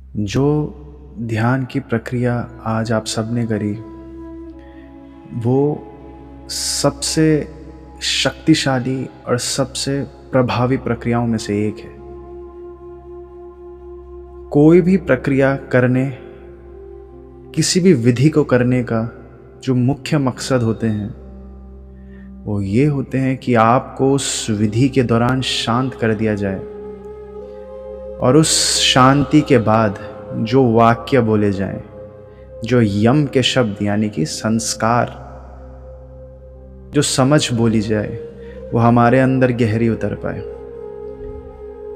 जो ध्यान की प्रक्रिया आज आप सबने करी, वो सबसे शक्तिशाली और सबसे प्रभावी प्रक्रियाओं में से एक है। कोई भी प्रक्रिया करने, किसी भी विधि को करने का जो मुख्य मकसद होते हैं, वो ये होते हैं कि आपको उस विधि के दौरान शांत कर दिया जाए और उस शांति के बाद जो वाक्य बोले जाएं, जो यम के शब्द यानी कि संस्कार, जो समझ बोली जाए, वो हमारे अंदर गहरी उतर पाए।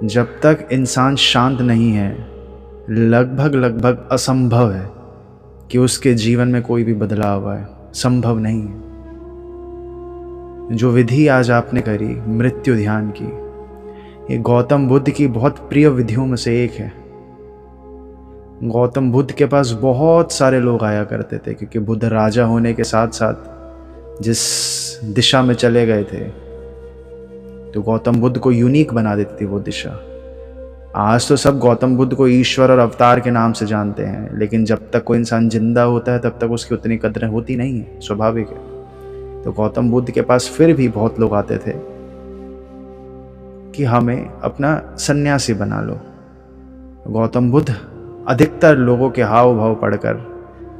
जब तक इंसान शांत नहीं है, लगभग असंभव है कि उसके जीवन में कोई भी बदलाव आए। संभव नहीं है। जो विधि आज आपने करी मृत्यु ध्यान की, ये गौतम बुद्ध की बहुत प्रिय विधियों में से एक है। गौतम बुद्ध के पास बहुत सारे लोग आया करते थे, क्योंकि बुद्ध राजा होने के साथ साथ जिस दिशा में चले गए थे, तो गौतम बुद्ध को यूनिक बना देती थी वो दिशा। आज तो सब गौतम बुद्ध को ईश्वर और अवतार के नाम से जानते हैं, लेकिन जब तक कोई इंसान जिंदा होता है तब तक उसकी उतनी कदर होती नहीं है, स्वाभाविक है। तो गौतम बुद्ध के पास फिर भी बहुत लोग आते थे कि हमें अपना सन्यासी बना लो। गौतम बुद्ध अधिकतर लोगों के हाव भाव पढ़कर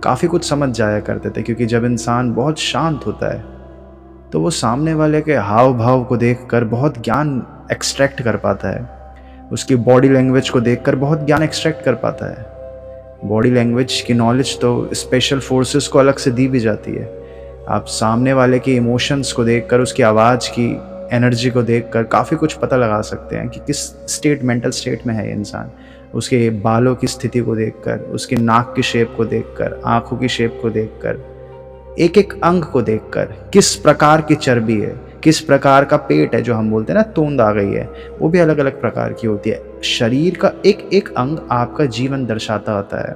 काफ़ी कुछ समझ जाया करते थे, क्योंकि जब इंसान बहुत शांत होता है तो वो सामने वाले के हाव भाव को देखकर बहुत ज्ञान एक्सट्रैक्ट कर पाता है। उसकी बॉडी लैंग्वेज को देखकर बहुत ज्ञान एक्सट्रैक्ट कर पाता है। बॉडी लैंग्वेज की नॉलेज तो स्पेशल फोर्सेस को अलग से दी भी जाती है। आप सामने वाले के इमोशंस को देखकर, उसकी आवाज़ की एनर्जी को देखकर काफ़ी कुछ पता लगा सकते हैं कि किस मेंटल स्टेट में है ये इंसान। उसके बालों की स्थिति को देखकर, उसके नाक की शेप को देखकर, आँखों की शेप को देखकर, एक एक अंग को देखकर, किस प्रकार की चर्बी है, किस प्रकार का पेट है, जो हम बोलते हैं ना तोंद आ गई है, वो भी अलग अलग प्रकार की होती है। शरीर का एक एक अंग आपका जीवन दर्शाता होता है।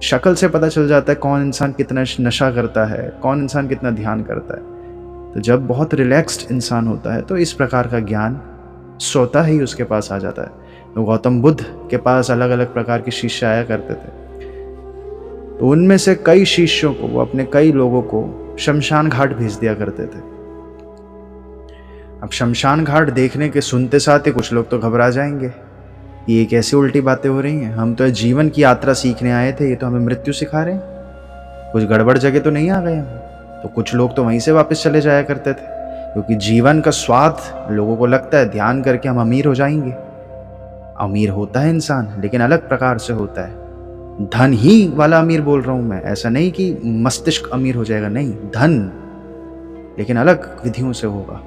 शक्ल से पता चल जाता है कौन इंसान कितना नशा करता है, कौन इंसान कितना ध्यान करता है। तो जब बहुत रिलैक्स्ड इंसान होता है तो इस प्रकार का ज्ञान स्वतः ही उसके पास आ जाता है। तो गौतम बुद्ध के पास अलग अलग प्रकार के शिष्य आया करते थे, तो उनमें से कई शिष्यों को, वो अपने कई लोगों को शमशान घाट भेज दिया करते थे। अब शमशान घाट देखने के सुनते साथ ही कुछ लोग तो घबरा जाएंगे, ये कैसी उल्टी बातें हो रही हैं, हम तो जीवन की यात्रा सीखने आए थे, ये तो हमें मृत्यु सिखा रहे हैं, कुछ गड़बड़ जगह तो नहीं आ गए हम। तो कुछ लोग तो वहीं से वापस चले जाया करते थे, क्योंकि जीवन का स्वाद लोगों को लगता है ध्यान करके हम अमीर हो जाएंगे। अमीर होता है इंसान, लेकिन अलग प्रकार से होता है। धन ही वाला अमीर बोल रहा हूं मैं, ऐसा नहीं कि मस्तिष्क अमीर हो जाएगा, नहीं, धन, लेकिन अलग विधियों से होगा,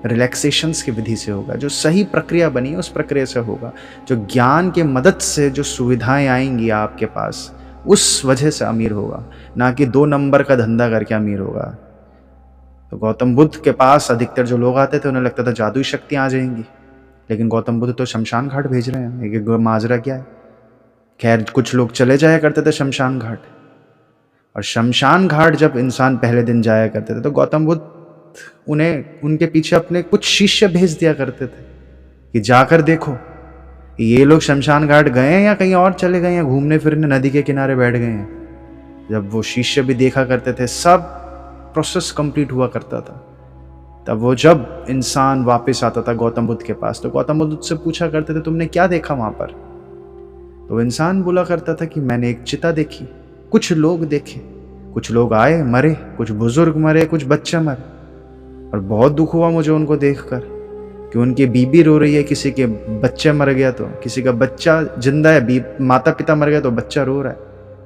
रिलैक्सेशंस की विधि से होगा। जो सही प्रक्रिया बनी उस प्रक्रिया से होगा। जो ज्ञान के मदद से जो सुविधाएं आएंगी आपके पास, उस वजह से अमीर होगा, ना कि 2 नंबर का धंधा करके अमीर होगा। तो गौतम बुद्ध के पास अधिकतर जो लोग आते थे उन्हें लगता था जादुई शक्तियां आ जाएंगी, लेकिन गौतम बुद्ध तो शमशान घाट भेज रहे हैं, ये माजरा क्या है। खैर, कुछ लोग चले जाया करते थे शमशान घाट, और शमशान घाट जब इंसान पहले दिन जाया करते थे तो गौतम बुद्ध उन्हें, उनके पीछे अपने कुछ शिष्य भेज दिया करते थे कि जाकर देखो ये लोग शमशान घाट गए हैं या कहीं और चले गए हैं, घूमने फिरने नदी के किनारे बैठ गए हैं। जब वो शिष्य भी देखा करते थे, सब प्रोसेस कंप्लीट हुआ करता था, तब वो जब इंसान वापस आता था गौतम बुद्ध के पास, तो गौतम बुद्ध से पूछा करते थे तुमने क्या देखा वहां पर। तो इंसान बोला करता था कि मैंने एक चिता देखी, कुछ लोग देखे, कुछ लोग आए मरे, कुछ बुजुर्ग मरे, कुछ बच्चे मरे, और बहुत दुख हुआ मुझे उनको देखकर कि उनकी बीबी रो रही है, किसी के बच्चे मर गया तो किसी का बच्चा जिंदा है, माता पिता मर गया तो बच्चा रो रहा है।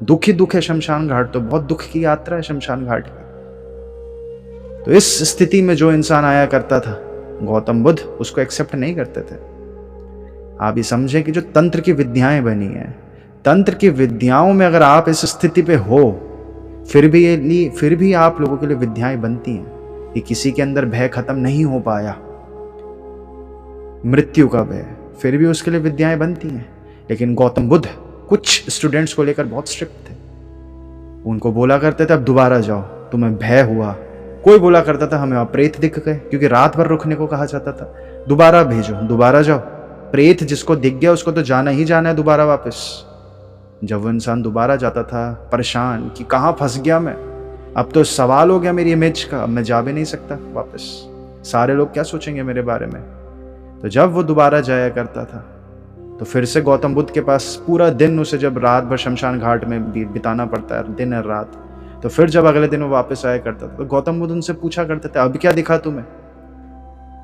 दुख ही दुख है शमशान घाट, तो बहुत दुख की यात्रा है शमशान घाट की। तो इस स्थिति में जो इंसान आया करता था, गौतम बुद्ध उसको एक्सेप्ट नहीं करते थे। आप ये समझे कि जो तंत्र की विद्याएं बनी हैं, तंत्र की विद्याओं में अगर आप इस स्थिति पे हो, फिर भी आप लोगों के लिए विद्याएं बनती हैं कि किसी के अंदर भय खत्म नहीं हो पाया, मृत्यु का भय, फिर भी उसके लिए विद्याएं बनती हैं। लेकिन गौतम बुद्ध कुछ स्टूडेंट्स को लेकर बहुत स्ट्रिक्ट थे। उनको बोला करते थे अब दोबारा जाओ, तुम्हें भय हुआ। कोई बोला करता था हमें प्रेत दिख गए, क्योंकि रात भर रुकने को कहा जाता था, दोबारा भेजो, दोबारा जाओ, प्रेत जिसको दिख गया उसको तो जाना ही जाना है दोबारा वापस। जब वो इंसान दोबारा जाता था परेशान कि कहाँ फंस गया मैं, अब तो सवाल हो गया मेरी इमेज का, अब मैं जा भी नहीं सकता वापस, सारे लोग क्या सोचेंगे मेरे बारे में। तो जब वो दोबारा जाया करता था तो फिर से गौतम बुद्ध के पास पूरा दिन, उसे जब रात भर शमशान घाट में बिताना पड़ता है, दिन और रात, तो फिर जब अगले दिन वो वापस आया करता था तो गौतम बुद्ध उनसे पूछा करते थे अब क्या दिखा तुम्हें।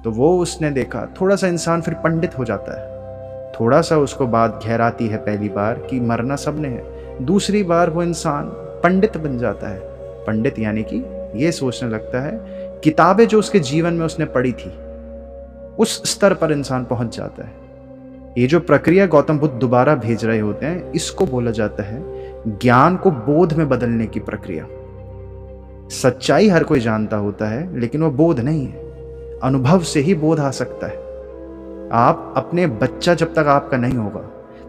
तो वो उसने देखा, थोड़ा सा इंसान फिर पंडित हो जाता है, थोड़ा सा उसको बात गहराती है पहली बार कि मरना सबने है, दूसरी बार वो इंसान पंडित बन जाता है। पंडित यानी कि ये सोचने लगता है किताबें जो उसके जीवन में उसने पढ़ी थी उस स्तर पर इंसान पहुंच जाता है। ये जो प्रक्रिया गौतम बुद्ध दोबारा भेज रहे होते हैं इसको बोला जाता है ज्ञान को बोध में बदलने की प्रक्रिया। सच्चाई हर कोई जानता होता है लेकिन वो बोध नहीं है, अनुभव से ही बोध आ सकता है। आप अपने बच्चा जब तक आपका नहीं होगा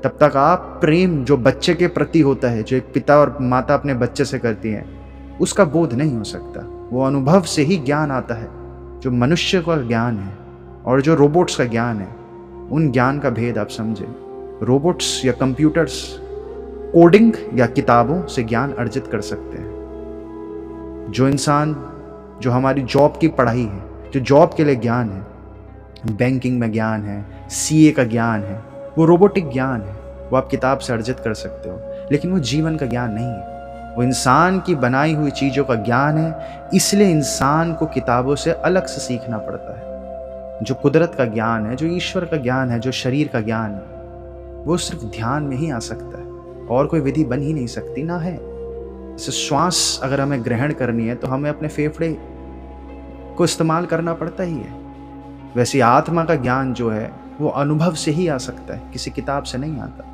तब तक आप प्रेम जो बच्चे के प्रति होता है, जो एक पिता और माता अपने बच्चे से करती हैं, उसका बोध नहीं हो सकता। वो अनुभव से ही ज्ञान आता है। जो मनुष्य का ज्ञान है और जो रोबोट्स का ज्ञान है, उन ज्ञान का भेद आप समझे। रोबोट्स या कंप्यूटर्स कोडिंग या किताबों से ज्ञान अर्जित कर सकते हैं। जो इंसान, जो हमारी जॉब की पढ़ाई है, जो जॉब के लिए ज्ञान है, बैंकिंग में ज्ञान है, सीए का ज्ञान है, वो रोबोटिक ज्ञान है, वो आप किताब से अर्जित कर सकते हो, लेकिन वो जीवन का ज्ञान नहीं है। वो इंसान की बनाई हुई चीज़ों का ज्ञान है, इसलिए इंसान को किताबों से अलग से सीखना पड़ता है। जो कुदरत का ज्ञान है, जो ईश्वर का ज्ञान है, जो शरीर का ज्ञान है, वो सिर्फ ध्यान में ही आ सकता है और कोई विधि बन ही नहीं सकती ना है। जैसे श्वास अगर हमें ग्रहण करनी है तो हमें अपने फेफड़े को इस्तेमाल करना पड़ता ही है। वैसे आत्मा का ज्ञान जो है वो अनुभव से ही आ सकता है, किसी किताब से नहीं आता।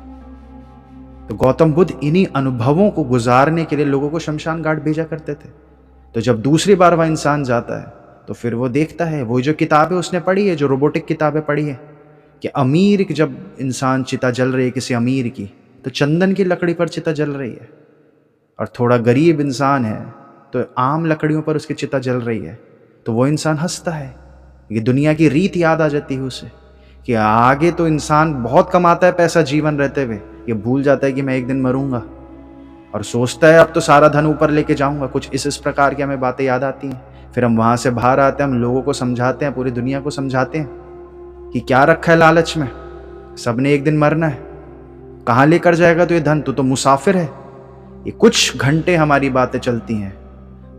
तो गौतम बुद्ध इन्हीं अनुभवों को गुजारने के लिए लोगों को शमशान घाट भेजा करते थे। तो जब दूसरी बार वह इंसान जाता है तो फिर वो देखता है वो जो किताबें उसने पढ़ी है, जो रोबोटिक किताबें पढ़ी है, कि अमीर की जब इंसान चिता जल रही है किसी अमीर की, तो चंदन की लकड़ी पर चिता जल रही है, और थोड़ा गरीब इंसान है तो आम लकड़ियों पर उसकी चिता जल रही है। तो वो इंसान हंसता है, ये दुनिया की रीत याद आ जाती है उसे कि आगे तो इंसान बहुत कमाता है पैसा जीवन रहते हुए, ये भूल जाता है कि मैं एक दिन मरूंगा, और सोचता है अब तो सारा धन ऊपर लेके जाऊंगा। कुछ इस प्रकार की हमें बातें याद आती हैं। फिर हम वहां से बाहर आते हैं, हम लोगों को समझाते हैं, पूरी दुनिया को समझाते हैं कि क्या रखा है लालच में, सबने एक दिन मरना है, कहाँ लेकर जाएगा तो ये धन, तो मुसाफिर है। ये कुछ घंटे हमारी बातें चलती हैं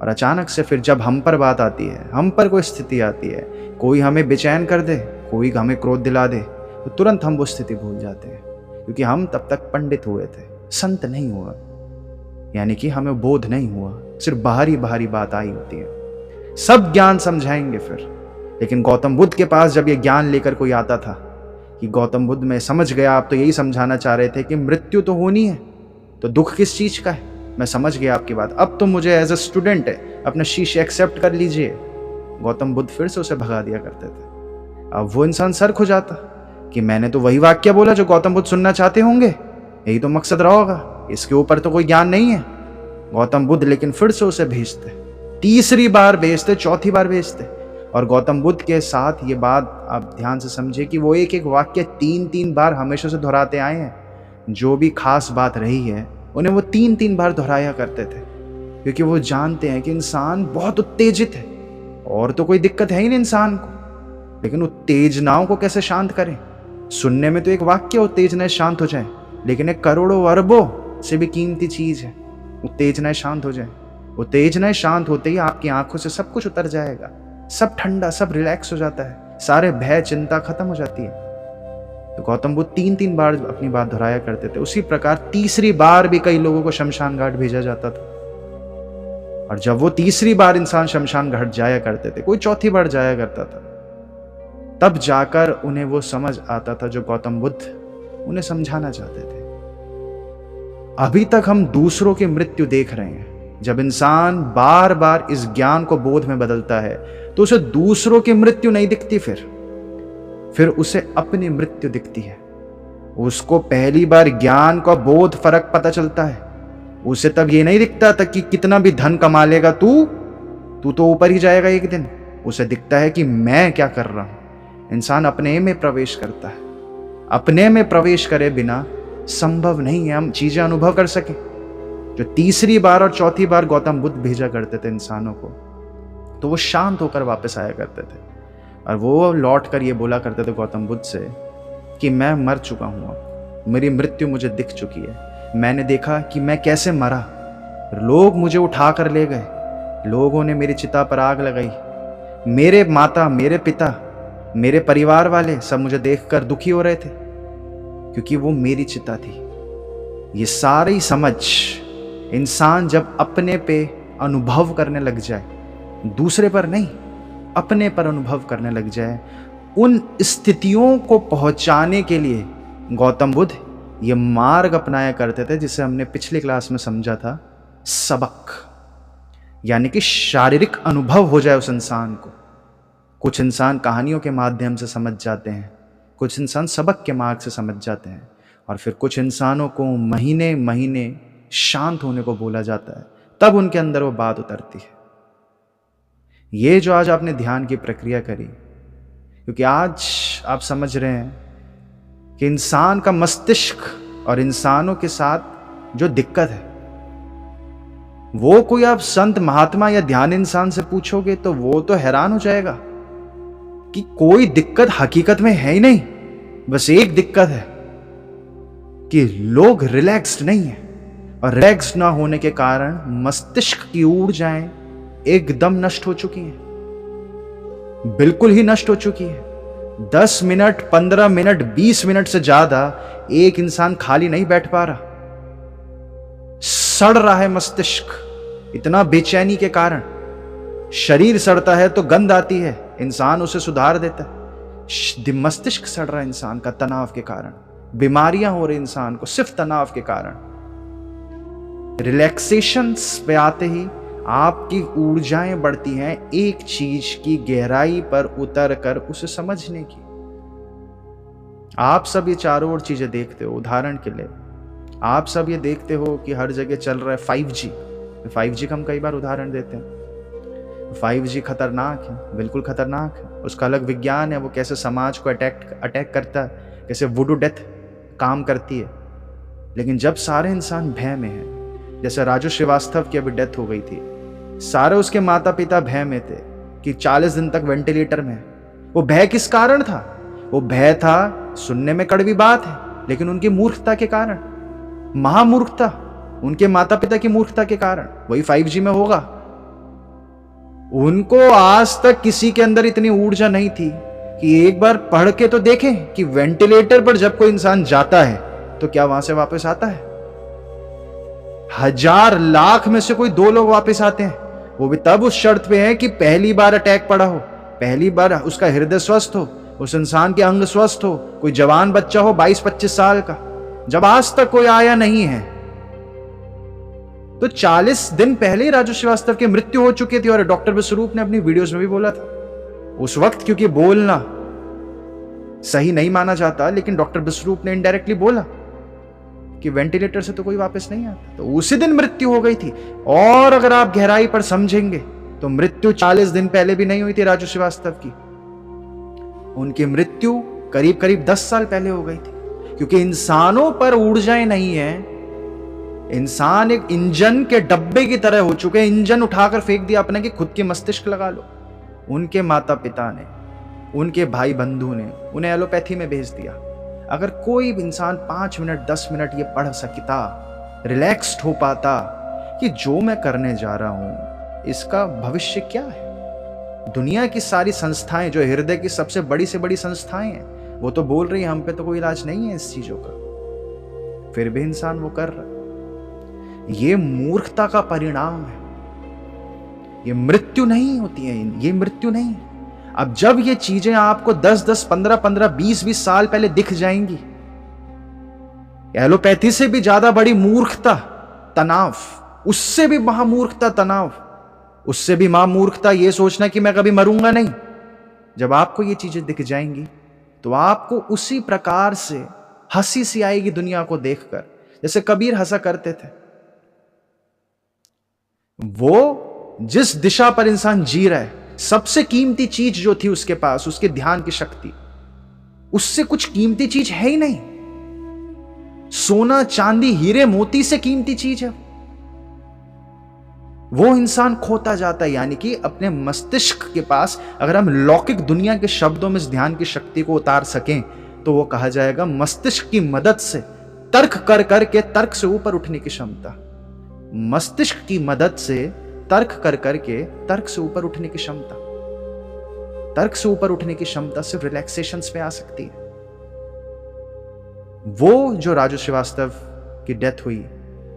और अचानक से फिर जब हम पर बात आती है, हम पर कोई स्थिति आती है, कोई हमें बेचैन कर दे, कोई हमें क्रोध दिला दे, तो तुरंत हम वो स्थिति भूल जाते हैं, क्योंकि हम तब तक पंडित हुए थे, संत नहीं हुआ, यानी कि हमें बोध नहीं हुआ, सिर्फ बाहरी बाहरी बात आई होती है। सब ज्ञान समझाएंगे फिर, लेकिन गौतम बुद्ध के पास जब ये ज्ञान लेकर कोई आता था कि गौतम बुद्ध मैं समझ गया, आप तो यही समझाना चाह रहे थे कि मृत्यु तो होनी है, तो दुख किस चीज का है, मैं समझ गया आपकी बात, अब तो मुझे एज ए स्टूडेंट है अपना शीशे एक्सेप्ट कर लीजिए। गौतम बुद्ध फिर से उसे भगा दिया करते थे। अब वो इंसान सर खो जाता कि मैंने तो वही वाक्य बोला जो गौतम बुद्ध सुनना चाहते होंगे, यही तो मकसद रहा होगा, इसके ऊपर तो कोई ज्ञान नहीं है। गौतम बुद्ध लेकिन फिर से उसे भेजते, तीसरी बार भेजते, चौथी बार भेजते, और गौतम बुद्ध के साथ ये बात आप ध्यान से समझिए कि वो एक एक वाक्य 3-3 बार हमेशा से दोहराते आए हैं। जो भी खास बात रही है उन्हें वो 3-3 बार दोहराया करते थे, क्योंकि वो जानते हैं कि इंसान बहुत उत्तेजित है और तो कोई दिक्कत है ही नहीं इंसान को, लेकिन उत्तेजनाओं को कैसे शांत करें। सुनने में तो एक वाक्य उत्तेजनाएं शांत हो जाए, लेकिन एक करोड़ों अरबों से भी कीमती चीज है उत्तेजनाएं शांत हो जाए। उत्तेजनाएं शांत होते ही आपकी आंखों से सब कुछ उतर जाएगा, सब ठंडा, सब रिलैक्स हो जाता है, सारे भय चिंता खत्म हो जाती है। तो गौतम बुद्ध 3-3 बार अपनी बात दोहराया करते थे। उसी प्रकार तीसरी बार भी कई लोगों को शमशान घाट भेजा जाता था, और जब वो तीसरी बार इंसान शमशान घाट जाया करते थे, कोई चौथी बार जाया करता था, तब जाकर उन्हें वो समझ आता था जो गौतम बुद्ध उन्हें समझाना चाहते थे। अभी तक हम दूसरों की मृत्यु देख रहे हैं। जब इंसान बार बार इस ज्ञान को बोध में बदलता है तो उसे दूसरों की मृत्यु नहीं दिखती, फिर उसे अपनी मृत्यु दिखती है। उसको पहली बार ज्ञान का बोध फर्क पता चलता है। उसे तब ये नहीं दिखता था कि कितना भी धन कमा लेगा तू तो ऊपर ही जाएगा एक दिन। उसे दिखता है कि मैं क्या कर रहा हूं। इंसान अपने में प्रवेश करता है, अपने में प्रवेश करे बिना संभव नहीं है हम चीजें अनुभव कर सकें। जो तीसरी बार और चौथी बार गौतम बुद्ध भेजा करते थे इंसानों को, तो वो शांत होकर वापस आया करते थे और वो लौट कर ये बोला करते थे गौतम बुद्ध से कि मैं मर चुका हूं, अब मेरी मृत्यु मुझे दिख चुकी है, मैंने देखा कि मैं कैसे मरा, लोग मुझे उठा कर ले गए, लोगों ने मेरी चिता पर आग लगाई, मेरे माता, मेरे पिता, मेरे परिवार वाले सब मुझे देखकर दुखी हो रहे थे क्योंकि वो मेरी चिता थी। ये सारी समझ इंसान जब अपने पे अनुभव करने लग जाए, दूसरे पर नहीं, अपने पर अनुभव करने लग जाए, उन स्थितियों को पहुंचाने के लिए गौतम बुद्ध ये मार्ग अपनाया करते थे जिसे हमने पिछली क्लास में समझा था, सबक, यानी कि शारीरिक अनुभव हो जाए उस इंसान को। कुछ इंसान कहानियों के माध्यम से समझ जाते हैं, कुछ इंसान सबक के मार्ग से समझ जाते हैं, और फिर कुछ इंसानों को महीने महीने शांत होने को बोला जाता है, तब उनके अंदर वो बात उतरती है। ये जो आज आपने ध्यान की प्रक्रिया करी, क्योंकि आज आप समझ रहे हैं कि इंसान का मस्तिष्क और इंसानों के साथ जो दिक्कत है, वो कोई आप संत महात्मा या ध्यान इंसान से पूछोगे तो वो तो हैरान हो जाएगा कि कोई दिक्कत हकीकत में है ही नहीं। बस एक दिक्कत है कि लोग रिलैक्स्ड नहीं है, और रिलैक्स्ड ना होने के कारण मस्तिष्क की ऊर्जाएं एकदम नष्ट हो चुकी हैं, बिल्कुल ही नष्ट हो चुकी है। 10 मिनट, 15 मिनट, 20 मिनट से ज्यादा एक इंसान खाली नहीं बैठ पा रहा, सड़ रहा है मस्तिष्क, इतना बेचैनी के कारण। शरीर सड़ता है तो गंध आती है, इंसान उसे सुधार देता है। मस्तिष्क सड़ रहा है इंसान का तनाव के कारण, बीमारियां हो रही इंसान को सिर्फ तनाव के कारण। रिलैक्सेशंस पे आते ही आपकी ऊर्जाएं बढ़ती हैं एक चीज की गहराई पर उतर कर उसे समझने की। आप सब ये चारों ओर चीजें देखते हो, उदाहरण के लिए आप सब ये देखते हो कि हर जगह चल रहा है 5G। 5G का हम कई बार उदाहरण देते हैं। 5G खतरनाक है, बिल्कुल खतरनाक है, उसका अलग विज्ञान है, वो कैसे समाज को अटैक करता है, कैसे वुडू डेथ काम करती है। लेकिन जब सारे इंसान भय में हैं, जैसे राजू श्रीवास्तव की अभी डेथ हो गई थी, सारे उसके माता पिता भय में थे कि 40 दिन तक वेंटिलेटर में है। वो भय किस कारण था? वो भय था, सुनने में कड़वी बात है, लेकिन उनकी मूर्खता के कारण, महामूर्खता, उनके माता पिता की मूर्खता के कारण। वही 5G में होगा। उनको आज तक किसी के अंदर इतनी ऊर्जा नहीं थी कि एक बार पढ़ के तो देखें कि वेंटिलेटर पर जब कोई इंसान जाता है तो क्या वहां से वापस आता है? 1000 लाख में से कोई 2 लोग वापस आते हैं, वो भी तब उस शर्त पे है कि पहली बार अटैक पड़ा हो, पहली बार उसका हृदय स्वस्थ हो, उस इंसान के अंग स्वस्थ हो, कोई जवान बच्चा हो 22-25 साल का। जब आज तक कोई आया नहीं है तो 40 दिन पहले ही राजू श्रीवास्तव की मृत्यु हो चुकी थी। और डॉक्टर विश्वरूप ने अपनी वीडियोस में भी बोला था उस वक्त, क्योंकि बोलना सही नहीं माना जाता, लेकिन डॉक्टर विश्वरूप ने इनडायरेक्टली बोला कि वेंटिलेटर से तो कोई वापस नहीं आता, तो उसी दिन मृत्यु हो गई थी। और अगर आप गहराई पर समझेंगे तो मृत्यु 40 दिन पहले भी नहीं हुई थी राजू श्रीवास्तव की, उनकी मृत्यु करीब करीब 10 साल पहले हो गई थी। क्योंकि इंसानों पर ऊर्जाएं नहीं है, इंसान एक इंजन के डब्बे की तरह हो चुके हैं। इंजन उठाकर फेंक दिया अपने कि खुद की मस्तिष्क लगा लो। उनके माता पिता ने, उनके भाई बंधु ने उन्हें एलोपैथी में भेज दिया। अगर कोई भी इंसान 5 मिनट 10 मिनट ये पढ़ सकता, रिलैक्स्ड हो पाता कि जो मैं करने जा रहा हूं इसका भविष्य क्या है। दुनिया की सारी संस्थाएं, जो हृदय की सबसे बड़ी से बड़ी संस्थाएं हैं, वो तो बोल रही है हम पे तो कोई इलाज नहीं है इस चीजों का, फिर भी इंसान वो कर रहा है। ये मूर्खता का परिणाम है, ये मृत्यु नहीं होती है, ये मृत्यु नहीं। अब जब ये चीजें आपको 10-10, 15-15, 20-20 साल पहले दिख जाएंगी, एलोपैथी से भी ज्यादा बड़ी मूर्खता तनाव, उससे भी महामूर्खता तनाव, उससे भी महामूर्खता ये सोचना कि मैं कभी मरूंगा नहीं। जब आपको ये चीजें दिख जाएंगी तो आपको उसी प्रकार से हंसी सी आएगी दुनिया को देखकर, जैसे कबीर हंसा करते थे। वो जिस दिशा पर इंसान जी रहा है, सबसे कीमती चीज जो थी उसके पास, उसके ध्यान की शक्ति, उससे कुछ कीमती चीज है ही नहीं। सोना चांदी हीरे मोती से कीमती चीज है वो इंसान खोता जाता है। यानी कि अपने मस्तिष्क के पास अगर हम लौकिक दुनिया के शब्दों में इस ध्यान की शक्ति को उतार सकें तो वो कहा जाएगा मस्तिष्क की मदद से तर्क कर करके तर्क से ऊपर उठने की क्षमता। मस्तिष्क की मदद से तर्क कर करके तर्क से ऊपर उठने की क्षमता। तर्क से ऊपर उठने की क्षमता सिर्फ रिलैक्सेशंस पे आ सकती है। वो जो राजू श्रीवास्तव की डेथ हुई,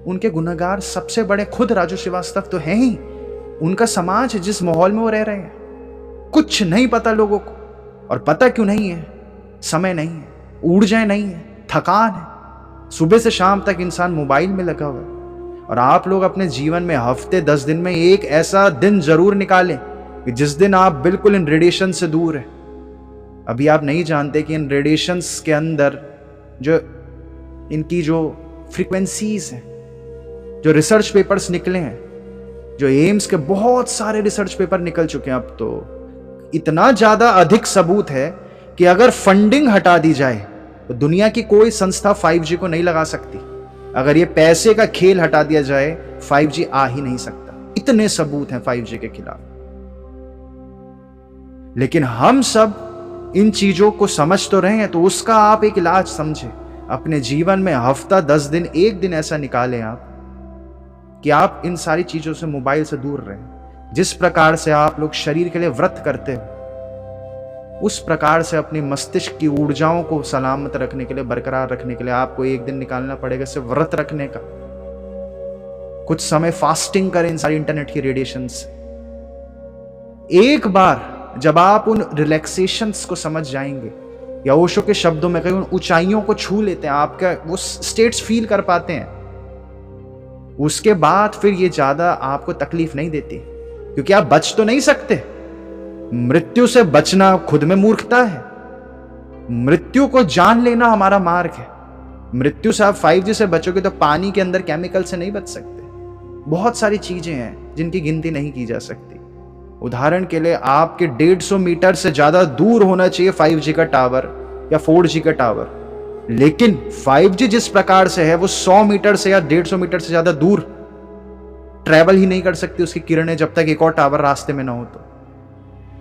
उनके गुनहगार सबसे बड़े खुद राजू श्रीवास्तव तो हैं ही। उनका समाज जिस माहौल में वो रह रहे हैं, कुछ नहीं पता लोगों को। और पता क्यों नहीं है? समय नहीं है, ऊर्जाएं नहीं है, थकान है। सुबह से शाम तक इंसान मोबाइल में लगा हुआ है। और आप लोग अपने जीवन में हफ्ते 10 दिन में एक ऐसा दिन जरूर निकालें कि जिस दिन आप बिल्कुल इन रेडिएशन से दूर हैं। अभी आप नहीं जानते कि इन रेडिएशंस के अंदर जो इनकी जो फ्रीक्वेंसीज हैं, जो रिसर्च पेपर्स निकले हैं, जो एम्स के बहुत सारे रिसर्च पेपर निकल चुके हैं, अब तो इतना ज्यादा अधिक सबूत है कि अगर फंडिंग हटा दी जाए तो दुनिया की कोई संस्था 5G को नहीं लगा सकती। अगर ये पैसे का खेल हटा दिया जाए 5G आ ही नहीं सकता। इतने सबूत हैं 5G के खिलाफ। लेकिन हम सब इन चीजों को समझ तो रहे हैं, तो उसका आप एक इलाज समझे। अपने जीवन में हफ्ता 10 दिन एक दिन ऐसा निकालें आप कि आप इन सारी चीजों से, मोबाइल से दूर रहें। जिस प्रकार से आप लोग शरीर के लिए व्रत करते हो, उस प्रकार से अपने मस्तिष्क की ऊर्जाओं को सलामत रखने के लिए, बरकरार रखने के लिए आपको एक दिन निकालना पड़ेगा सिर्फ व्रत रखने का। कुछ समय फास्टिंग करें इन सारी इंटरनेट की रेडिएशन से। एक बार जब आप उन रिलैक्सेशंस को समझ जाएंगे, या ओशो के शब्दों में कहीं उन ऊंचाइयों को छू लेते हैं, आपका वो स्टेट्स फील कर पाते हैं, उसके बाद फिर ये ज्यादा आपको तकलीफ नहीं देती। क्योंकि आप बच तो नहीं सकते। मृत्यु से बचना खुद में मूर्खता है। मृत्यु को जान लेना हमारा मार्ग है। मृत्यु से आप 5G से बचोगे तो पानी के अंदर केमिकल से नहीं बच सकते। बहुत सारी चीजें हैं जिनकी गिनती नहीं की जा सकती। उदाहरण के लिए आपके 150 मीटर से ज्यादा दूर होना चाहिए 5G का टावर या 4G का टावर, लेकिन 5G जिस प्रकार से है वो 100 मीटर से या 150 मीटर से ज्यादा दूर ट्रैवल ही नहीं कर सकती उसकी किरणें, जब तक एक और टावर रास्ते में ना हो। तो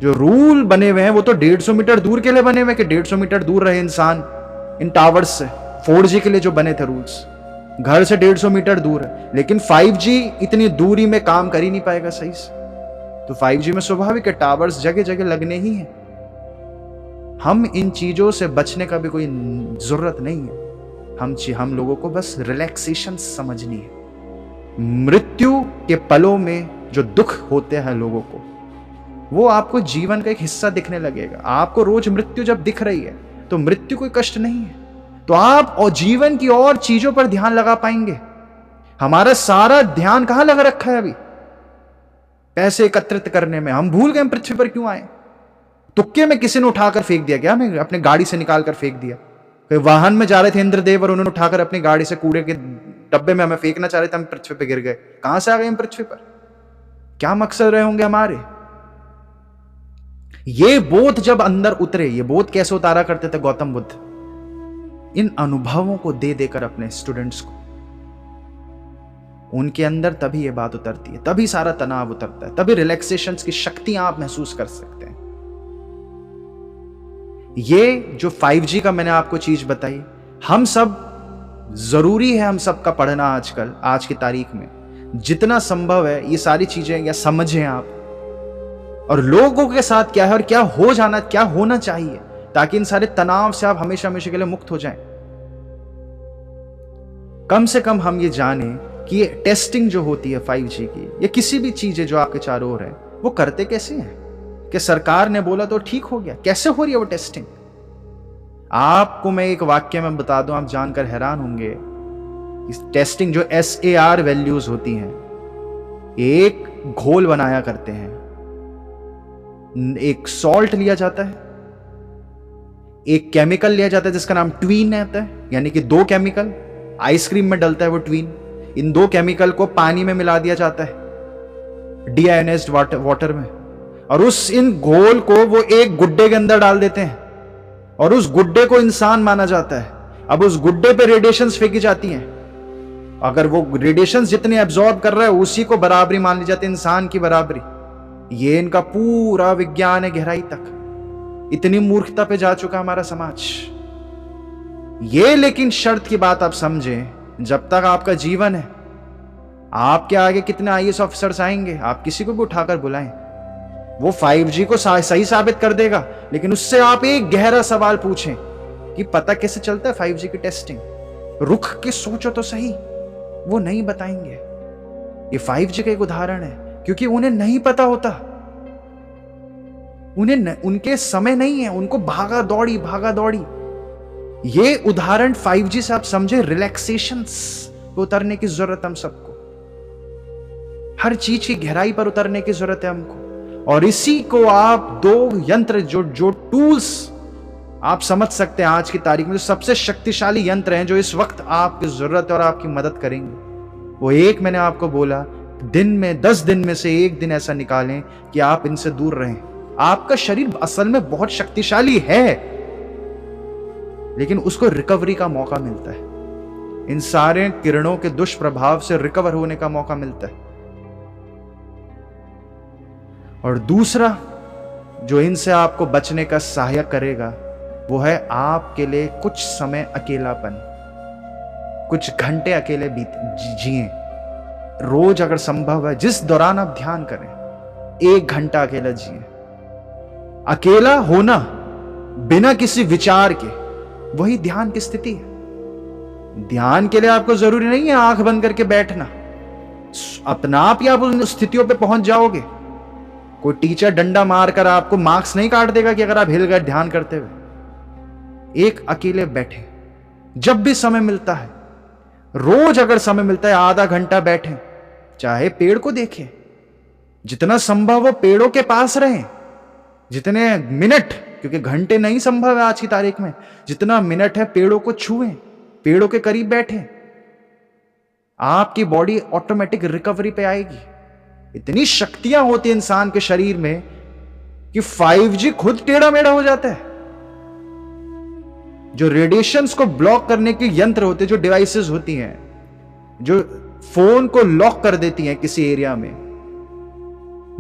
जो रूल बने हुए हैं वो तो 150 मीटर दूर के लिए बने हुए कि 150 मीटर दूर रहे इंसान इन टावर्स से। 4G के लिए जो बने थे रूल्स, घर से 150 मीटर दूर है, लेकिन 5G इतनी दूरी में काम कर ही नहीं पाएगा सही से। तो 5G में स्वाभाविक है टावर्स जगह जगह लगने ही हैं। हम इन चीजों से बचने का भी कोई जरूरत नहीं है। हम लोगों को बस रिलैक्सेशन समझनी है। मृत्यु के पलों में जो दुख होते हैं लोगों को, वो आपको जीवन का एक हिस्सा दिखने लगेगा। आपको रोज मृत्यु जब दिख रही है तो मृत्यु कोई कष्ट नहीं है, तो आप और जीवन की और चीजों पर ध्यान लगा पाएंगे। हमारा सारा ध्यान कहां लगा रखा है अभी? पैसे एकत्रित करने में। हम भूल गए हम पृथ्वी पर क्यों आए। तुक्के में किसी ने उठाकर फेंक दिया क्या? हमें अपने गाड़ी से निकाल कर फेंक दिया। कोई वाहन में जा रहे थे इंद्रदेव और उन्होंने उठाकर अपनी गाड़ी से कूड़े के डब्बे में हमें फेंकना चाह रहे थे, हम पृथ्वी पर गिर गए। कहां से आ गए हम पृथ्वी पर? क्या मकसद रहे होंगे हमारे? ये बोध जब अंदर उतरे, ये बोध कैसे उतारा करते थे गौतम बुद्ध? इन अनुभवों को दे देकर अपने स्टूडेंट्स को, उनके अंदर तभी ये बात उतरती है, तभी सारा तनाव उतरता है, तभी रिलैक्सेशंस की शक्ति आप महसूस कर सकते हैं। ये जो 5G का मैंने आपको चीज बताई, हम सब जरूरी है हम सबका पढ़ना आजकल, आज की तारीख में जितना संभव है ये सारी चीजें या समझें आप, और लोगों के साथ क्या है और क्या हो जाना, क्या होना चाहिए, ताकि इन सारे तनाव से आप हमेशा हमेशा के लिए मुक्त हो जाएं। कम से कम हम ये जाने कि ये टेस्टिंग जो होती है 5G की या किसी भी चीजें जो आपके चारों ओर है, वो करते कैसे हैं? कि सरकार ने बोला तो ठीक हो गया? कैसे हो रही है वो टेस्टिंग? आपको मैं एक वाक्य में बता दूं, आप जानकर हैरान होंगे। इस टेस्टिंग जो SAR वैल्यूज होती हैं, एक घोल बनाया करते हैं, एक सॉल्ट लिया जाता है, एक केमिकल लिया जाता है जिसका नाम ट्वीन आता है, यानी कि 2 केमिकल, आइसक्रीम में डलता है वो ट्वीन। इन 2 केमिकल को पानी में मिला दिया जाता है, डीआयोनाइज्ड वाटर में, और इन घोल को वो एक गुड्डे के अंदर डाल देते हैं और उस गुड्डे को इंसान माना जाता है। अब उस गुड्डे पे रेडिएशंस फेंकी जाती हैं, अगर वो रेडिएशंस जितने एब्जॉर्ब कर रहा है उसी को बराबरी मान ली जाती है, इंसान की बराबरी। ये इनका पूरा विज्ञान है गहराई तक। इतनी मूर्खता पे जा चुका हमारा समाज। ये लेकिन शर्त की बात आप समझें, जब तक आपका जीवन है, आपके आगे कितने आईएएस ऑफिसर्स आएंगे, आप किसी को भी उठाकर बुलाएं, वो 5G को सही साबित कर देगा, लेकिन उससे आप एक गहरा सवाल पूछें कि पता कैसे चलता है 5G की टेस्टिंग, रुख के सोचो तो सही, वो नहीं बताएंगे। ये 5G का एक उदाहरण है, क्योंकि उन्हें नहीं पता होता, उनके समय नहीं है, उनको भागा दौड़ी। ये उदाहरण 5G से आप समझे रिलैक्सेशंस पे उतरने की जरूरत हम सबको, हर चीज की गहराई पर उतरने की जरूरत है हमको। और इसी को आप दो यंत्र जो टूल्स आप समझ सकते हैं आज की तारीख में, जो सबसे शक्तिशाली यंत्र हैं जो इस वक्त आपकी जरूरत है और आपकी मदद करेंगे, वो एक मैंने आपको बोला, दिन में 10 दिन में से एक दिन ऐसा निकालें कि आप इनसे दूर रहें। आपका शरीर असल में बहुत शक्तिशाली है, लेकिन उसको रिकवरी का मौका मिलता है, इन सारे किरणों के दुष्प्रभाव से रिकवर होने का मौका मिलता है। और दूसरा जो इनसे आपको बचने का सहायक करेगा, वो है आपके लिए कुछ समय अकेलापन, कुछ घंटे अकेले जिए रोज, अगर संभव है, जिस दौरान आप ध्यान करें, 1 घंटा अकेला जिए। अकेला होना बिना किसी विचार के, वही ध्यान की स्थिति है। ध्यान के लिए आपको जरूरी नहीं है आंख बंद करके बैठना, अपना आप ही आप उन स्थितियों पे पहुंच जाओगे। कोई टीचर डंडा मारकर आपको मार्क्स नहीं काट देगा कि अगर आप हिल गए ध्यान करते हुए। एक अकेले बैठे, जब भी समय मिलता है, रोज अगर समय मिलता है आधा घंटा बैठें, चाहे पेड़ को देखें, जितना संभव हो पेड़ों के पास रहें, जितने मिनट, क्योंकि घंटे नहीं संभव है आज की तारीख में, जितना मिनट है पेड़ों को छुएं, पेड़ों के करीब बैठें, आपकी बॉडी ऑटोमेटिक रिकवरी पे आएगी। इतनी शक्तियां होती है इंसान के शरीर में कि 5G खुद टेढ़ा मेढ़ा हो जाता है। जो रेडिएशंस को ब्लॉक करने के यंत्र होते हैं, जो डिवाइसेस होती हैं, जो फोन को लॉक कर देती हैं किसी एरिया में,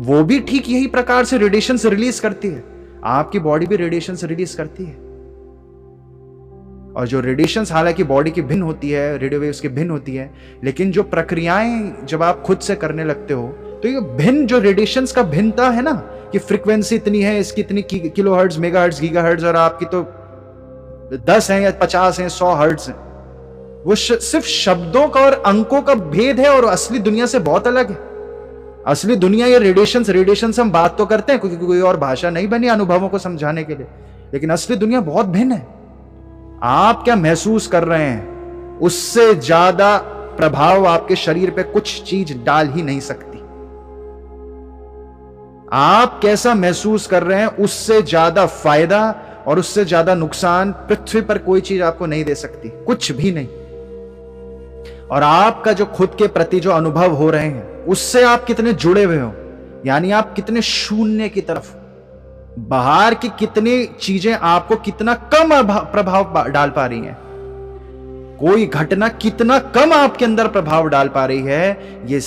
वो भी ठीक यही प्रकार से रेडिएशंस रिलीज करती है। आपकी बॉडी भी रेडिएशंस रिलीज करती है। और जो रेडिएशंस हालांकि बॉडी की भिन्न होती है, रेडियो वेव्स की भिन्न होती है, लेकिन जो प्रक्रियाएं जब आप खुद से करने लगते हो, तो ये भिन्न जो रेडिएशंस का भिन्नता है ना, कि फ्रीक्वेंसी इतनी है, इसकी इतनी किलोहर्ट्ज, मेगाहर्ट्ज, गीगाहर्ट्ज, और आपकी तो 10 है या 50 है, 100 हर्ट्ज है, वो सिर्फ शब्दों का और अंकों का भेद है, और असली दुनिया से बहुत अलग है। असली दुनिया ये रेडिएशंस हम बात तो करते हैं क्योंकि कोई और भाषा नहीं बनी अनुभवों को समझाने के लिए, लेकिन असली दुनिया बहुत भिन्न है। आप क्या महसूस कर रहे हैं, उससे ज्यादा प्रभाव आपके शरीर पे कुछ चीज डाल ही नहीं सकती। आप कैसा महसूस कर रहे हैं, उससे ज्यादा फायदा और उससे ज्यादा नुकसान पृथ्वी पर कोई चीज आपको नहीं दे सकती, कुछ भी नहीं। और आपका जो खुद के प्रति जो अनुभव हो रहे हैं, उससे आप कितने जुड़े हुए हो, यानी आप कितने शून्य की तरफ, बाहर की कितनी चीजें आपको कितना कम प्रभाव डाल पा रही हैं, कोई घटना कितना कम आपके अंदर प्रभाव डाल पा रही है, ये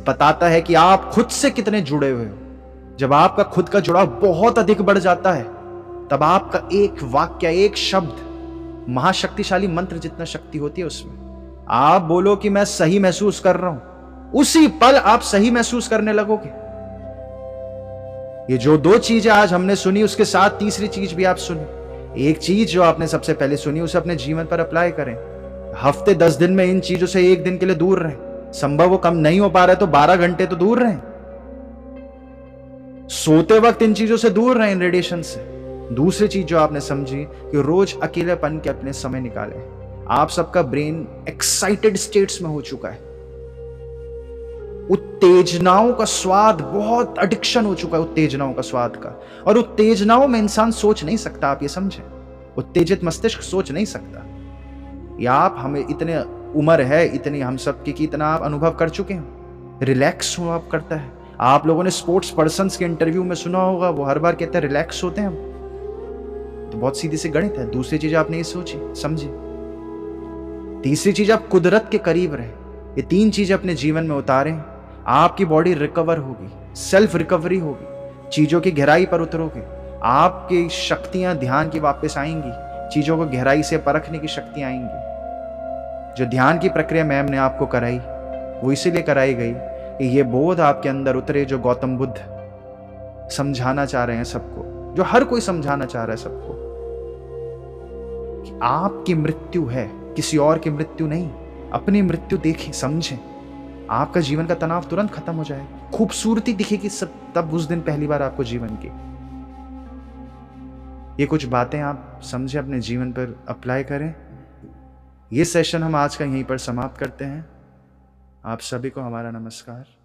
बताता है कि आप खुद से कितने जुड़े हुए हो। जब आपका खुद का जुड़ाव बहुत अधिक बढ़ जाता है, तब आपका एक वाक्य, एक शब्द महाशक्तिशाली मंत्र जितना शक्ति होती है उसमें। आप बोलो कि मैं सही महसूस कर रहा हूं, उसी पल आप सही महसूस करने लगोगे। ये जो 2 चीजें आज हमने सुनी, उसके साथ तीसरी चीज भी आप सुनी। एक चीज जो आपने सबसे पहले सुनी, उसे अपने जीवन पर अप्लाई करें। हफ्ते 10 दिन में इन चीजों से 1 दिन के लिए दूर रहें। संभव हो कम नहीं हो पा रहा है तो 12 घंटे तो दूर रहें। सोते वक्त इन चीजों से दूर रहें, रेडिएशन से। दूसरी चीज जो आपने समझी कि रोज अकेलेपन के अपने समय निकालें। आप सबका ब्रेन एक्साइटेड स्टेट्स में हो चुका है, उत्तेजनाओं का स्वाद, बहुत एडिक्शन हो चुका है उत्तेजनाओं का स्वाद का। और उत्तेजनाओं में इंसान सोच नहीं सकता, आप ये समझें। उत्तेजित मस्तिष्क सोच नहीं सकता। या आप, हमें इतने उम्र है इतनी हम सबकी कि इतना आप अनुभव कर चुके हैं, रिलैक्स हो आप करता है। आप लोगों ने स्पोर्ट्स पर्सन्स के इंटरव्यू में सुना होगा, वो हर बार कहते हैं रिलैक्स होते हैं हम। तो बहुत सीधी सी गणित है। दूसरी चीज आपने ये सोची समझी। तीसरी चीज, आप कुदरत के करीब रहे। ये 3 चीजें अपने जीवन में उतारें, आपकी बॉडी रिकवर होगी, सेल्फ रिकवरी होगी, चीजों की गहराई पर उतरोगे, आपकी शक्तियां ध्यान की वापस आएंगी, चीजों को गहराई से परखने की शक्ति आएंगी। जो ध्यान की प्रक्रिया मैम ने आपको कराई वो इसीलिए कराई गई कि ये बोध आपके अंदर उतरे जो गौतम बुद्ध समझाना चाह रहे हैं सबको, जो हर कोई समझाना चाह रहा है सबको, कि आपकी मृत्यु है, किसी और की मृत्यु नहीं। अपनी मृत्यु देखें, समझें, आपका जीवन का तनाव तुरंत खत्म हो जाए, खूबसूरती दिखेगी सब तब उस दिन पहली बार आपको जीवन की। ये कुछ बातें आप समझे, अपने जीवन पर अप्लाई करें। ये सेशन हम आज का यहीं पर समाप्त करते हैं। आप सभी को हमारा नमस्कार।